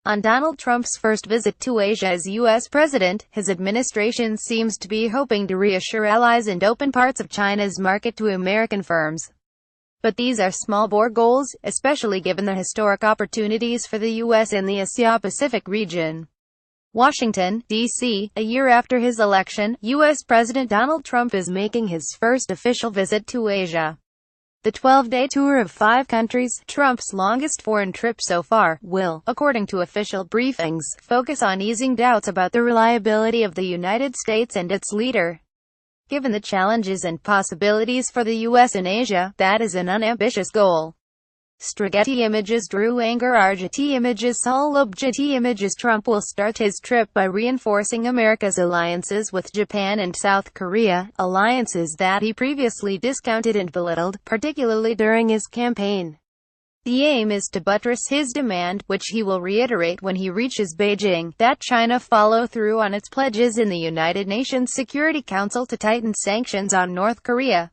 On Donald Trump's first visit to Asia as U.S. president, his administration seems to be hoping to reassure allies and open parts of China's market to American firms. But these are small-bore goals, especially given the historic opportunities for the U.S. in the Asia-Pacific region. Washington, D.C. A year after his election, U.S. President Donald Trump is making his first official visit to Asia. The 12-day tour of 5 countries, Trump's longest foreign trip so far, will, according to official briefings, focus on easing doubts about the reliability of the United States and its leader. Given the challenges and possibilities for the U.S. in Asia, that is an unambitious goal. Strigeti images Drew Anger RGT images Saul Objeti images Trump will start his trip by reinforcing America's alliances with Japan and South Korea, alliances that he previously discounted and belittled, particularly during his campaign. The aim is to buttress his demand, which he will reiterate when he reaches Beijing, that China follow through on its pledges in the United Nations Security Council to tighten sanctions on North Korea.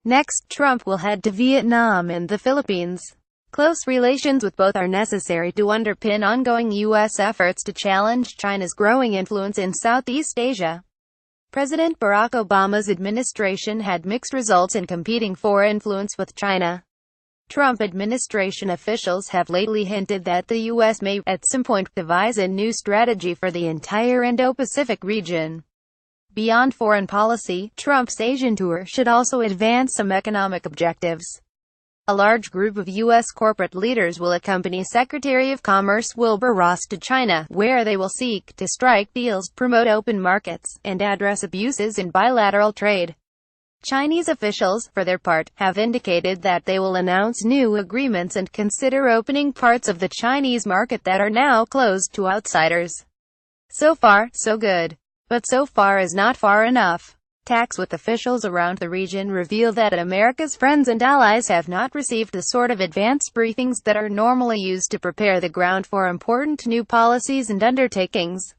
Next, Trump will head to Vietnam and the Philippines. Close relations with both are necessary to underpin ongoing U.S. efforts to challenge China's growing influence in Southeast Asia. President Barack Obama's administration had mixed results in competing for influence with China. Trump administration officials have lately hinted that the U.S. may, at some point, devise a new strategy for the entire Indo-Pacific region. Beyond foreign policy, Trump's Asian tour should also advance some economic objectives. A large group of U.S. corporate leaders will accompany Secretary of Commerce Wilbur Ross to China, where they will seek to strike deals, promote open markets, and address abuses in bilateral trade. Chinese officials, for their part, have indicated that they will announce new agreements and consider opening parts of the Chinese market that are now closed to outsiders. So far, so good. But so far is not far enough. Talks with officials around the region reveal that America's friends and allies have not received the sort of advance briefings that are normally used to prepare the ground for important new policies and undertakings.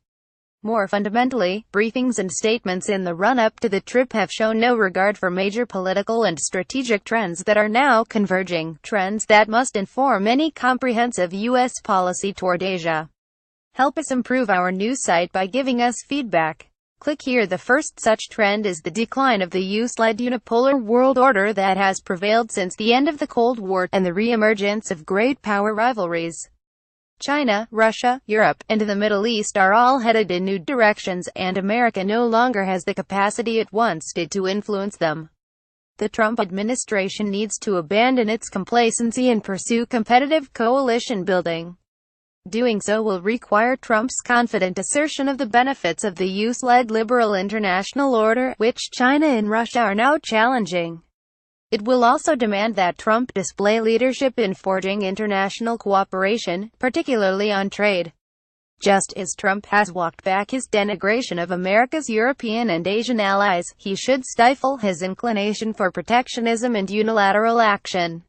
More fundamentally, briefings and statements in the run-up to the trip have shown no regard for major political and strategic trends that are now converging, trends that must inform any comprehensive U.S. policy toward Asia. Help us improve our news site by giving us feedback. Click here. The first such trend is the decline of the U.S.-led unipolar world order that has prevailed since the end of the Cold War, and the re-emergence of great power rivalries. China, Russia, Europe, and the Middle East are all headed in new directions, and America no longer has the capacity it once did to influence them. The Trump administration needs to abandon its complacency and pursue competitive coalition building. Doing so will require Trump's confident assertion of the benefits of the U.S.-led liberal international order, which China and Russia are now challenging. It will also demand that Trump display leadership in forging international cooperation, particularly on trade. Just as Trump has walked back his denigration of America's European and Asian allies, he should stifle his inclination for protectionism and unilateral action.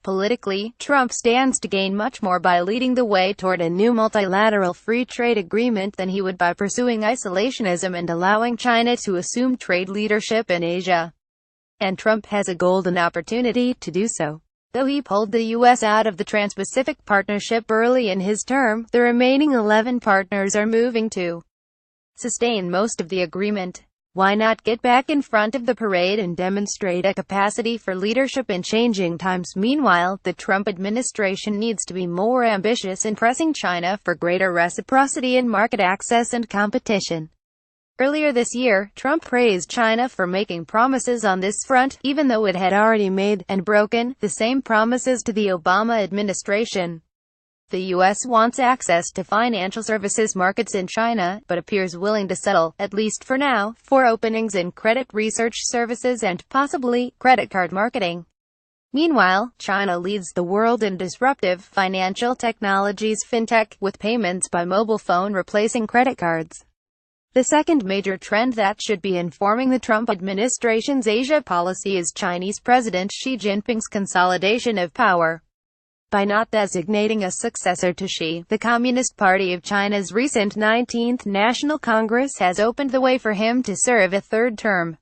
Politically, Trump stands to gain much more by leading the way toward a new multilateral free trade agreement than he would by pursuing isolationism and allowing China to assume trade leadership in Asia. And Trump has a golden opportunity to do so. Though he pulled the U.S. out of the Trans-Pacific Partnership early in his term, the remaining 11 partners are moving to sustain most of the agreement. Why not get back in front of the parade and demonstrate a capacity for leadership in changing times? Meanwhile, the Trump administration needs to be more ambitious in pressing China for greater reciprocity in market access and competition. Earlier this year, Trump praised China for making promises on this front, even though it had already made, and broken, the same promises to the Obama administration. The U.S. wants access to financial services markets in China, but appears willing to settle, at least for now, for openings in credit research services and, possibly, credit card marketing. Meanwhile, China leads the world in disruptive financial technologies fintech, with payments by mobile phone replacing credit cards. The second major trend that should be informing the Trump administration's Asia policy is Chinese President Xi Jinping's consolidation of power. By not designating a successor to Xi, the Communist Party of China's recent 19th National Congress has opened the way for him to serve a third term.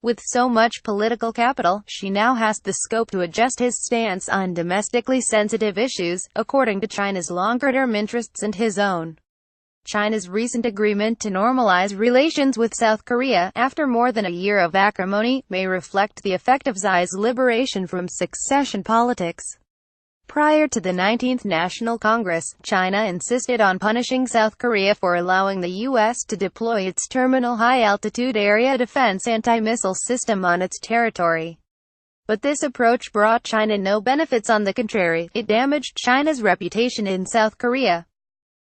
With so much political capital, she now has the scope to adjust his stance on domestically sensitive issues, according to China's longer-term interests and his own. China's recent agreement to normalize relations with South Korea, after more than a year of acrimony, may reflect the effect of Xi's liberation from succession politics. Prior to the 19th National Congress, China insisted on punishing South Korea for allowing the U.S. to deploy its Terminal High-Altitude Area Defense anti-missile system on its territory. But this approach brought China no benefits. On the contrary, it damaged China's reputation in South Korea.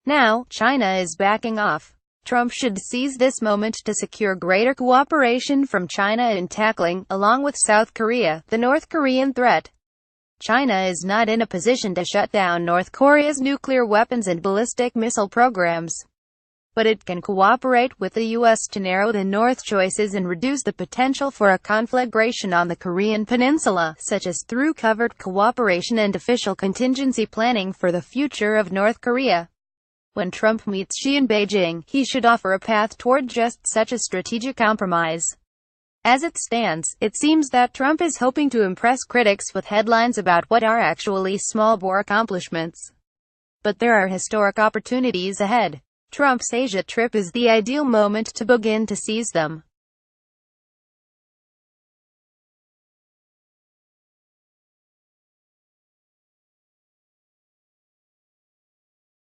Now, China is backing off. Trump should seize this moment to secure greater cooperation from China in tackling, along with South Korea, the North Korean threat. China is not in a position to shut down North Korea's nuclear weapons and ballistic missile programs. But it can cooperate with the U.S. to narrow the North's choices and reduce the potential for a conflagration on the Korean peninsula, such as through covert cooperation and official contingency planning for the future of North Korea. When Trump meets Xi in Beijing, he should offer a path toward just such a strategic compromise. As it stands, it seems that Trump is hoping to impress critics with headlines about what are actually small-bore accomplishments. But there are historic opportunities ahead. Trump's Asia trip is the ideal moment to begin to seize them.